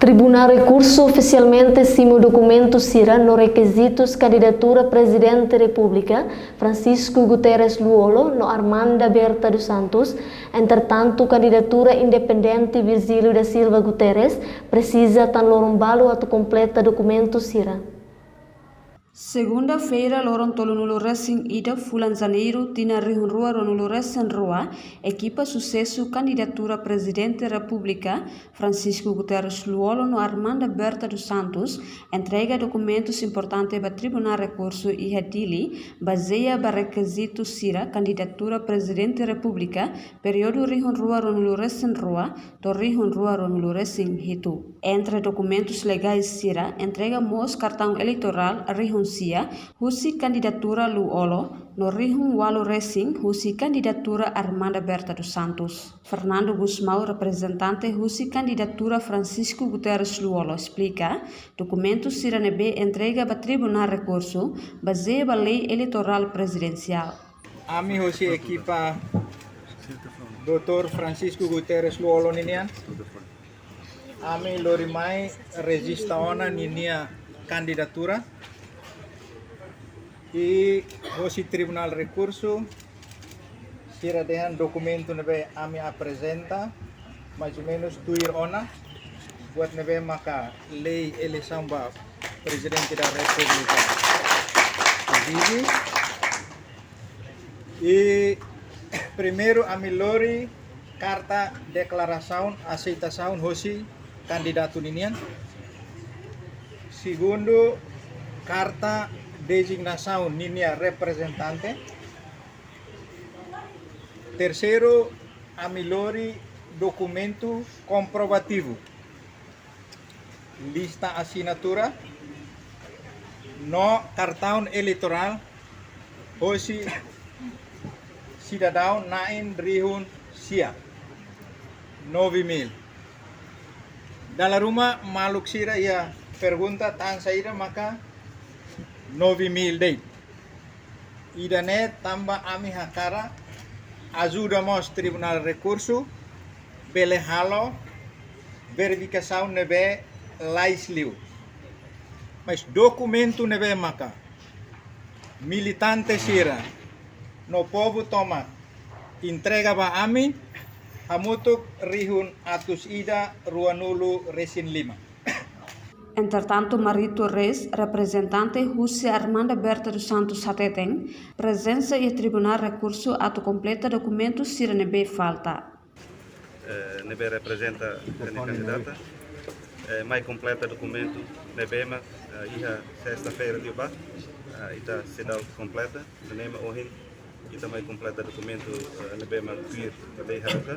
Tribunal recurso oficialmente cima documento será no requisitos candidatura Presidente da República Francisco Guterres Luolo no Armanda Berta dos Santos. Entretanto, candidatura independente Virgílio da Silva Guterres precisa tan lorombalo atau completa documento será. Segunda-feira, loron tolunulo racing ida fulan janeiro tina rihunrua ronulo racing rua, equipa sucesso candidatura Presidente da República Francisco Guterres Luolo no Armanda Berta dos Santos entrega documentos importantes para Tribunal Recurso e Hadili baseia para requisitos sira candidatura Presidente da República período rihunrua ronulo racing rua to rihunrua ronulo racing hitu. Entre documentos legais sira entrega mos cartão eleitoral Sia, husi candidatura Luolo, no Rihun Walu Racing, husi candidatura Armanda Berta dos Santos. Fernando Gusmão, representante husi candidatura Francisco Guterres Luolo, explica, documentos Siranebe entrega para Tribunal Recurso, baseia a lei eleitoral presidencial. Ami husi equipa Dr. Francisco Guterres Luolo ninian, ami lorimai registraona ninia candidatura, e hoje Tribunal Recurso será dehan documento nebe ami apresenta mais ou menos tuir ona buat nebe maka lei eleição ba Presidente da República vive e primeiro ami lori carta declaração aceitação hoje candidato ninian, segundo carta designação ninia representante, terceiro amilori documento comprovativo, lista assinatura, no cartão eleitoral, hoje cidadão nain rihun sia 9.000. Dalam rumah maluk sira ya pergunta tan saída maka 9.000 dei. Idane tambah ami hakara ajuda mos Tribunal Recurso bele halo verificação nebe laisliu. Mas documento nebe maka militante sira no povo toma entrega ba ami hamutuk rihun atus ida ruanulu resin 5. Entretanto, Marito Reis, representante Rússia Armanda Berta dos Santos Sateten, presença e Tribunal Recurso ato completa documentos sira nebe falta. Nebe representa a candidata, mais completa documento nebe ma ia sexta-feira de ba, ita sedal completa, nema ohin ita mais completa documento nebe ma tuir nebe haruka.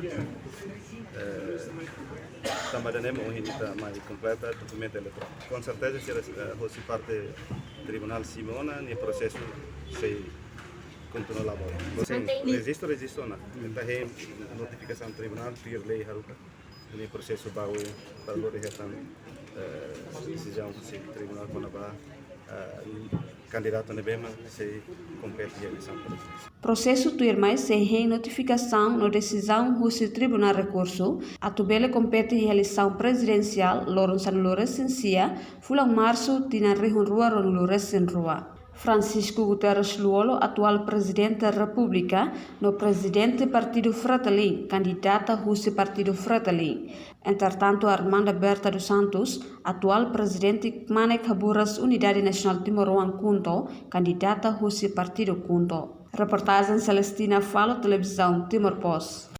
Também temos hoje mais completa documento eleitoral. Com certeza será hoje parte Tribunal Simona no processo se continua lá. Registro na. Então é notificação Tribunal tuir lei haruka no processo baú para o retorno decisão se Tribunal quando vai candidato na BEMA se compete a eleição. Processo tuir mais se tem notificação no decisão do Tribunal Recurso a tubele compete a eleição presidencial loron sanulo recensia fulang março tina rihunrua ronulo recenrua. Francisco Guterres Luolo, atual Presidente da República, no Presidente Partido Fratelli, candidata Husi Partido Fratelli. Entretanto, Armanda Berta dos Santos, atual Presidente Manek Haburas Unidade Nacional Timor-Oan Kunto, candidata Husi Partido Kunto. Reportagem Celestina Falo, Televisão Timor Post.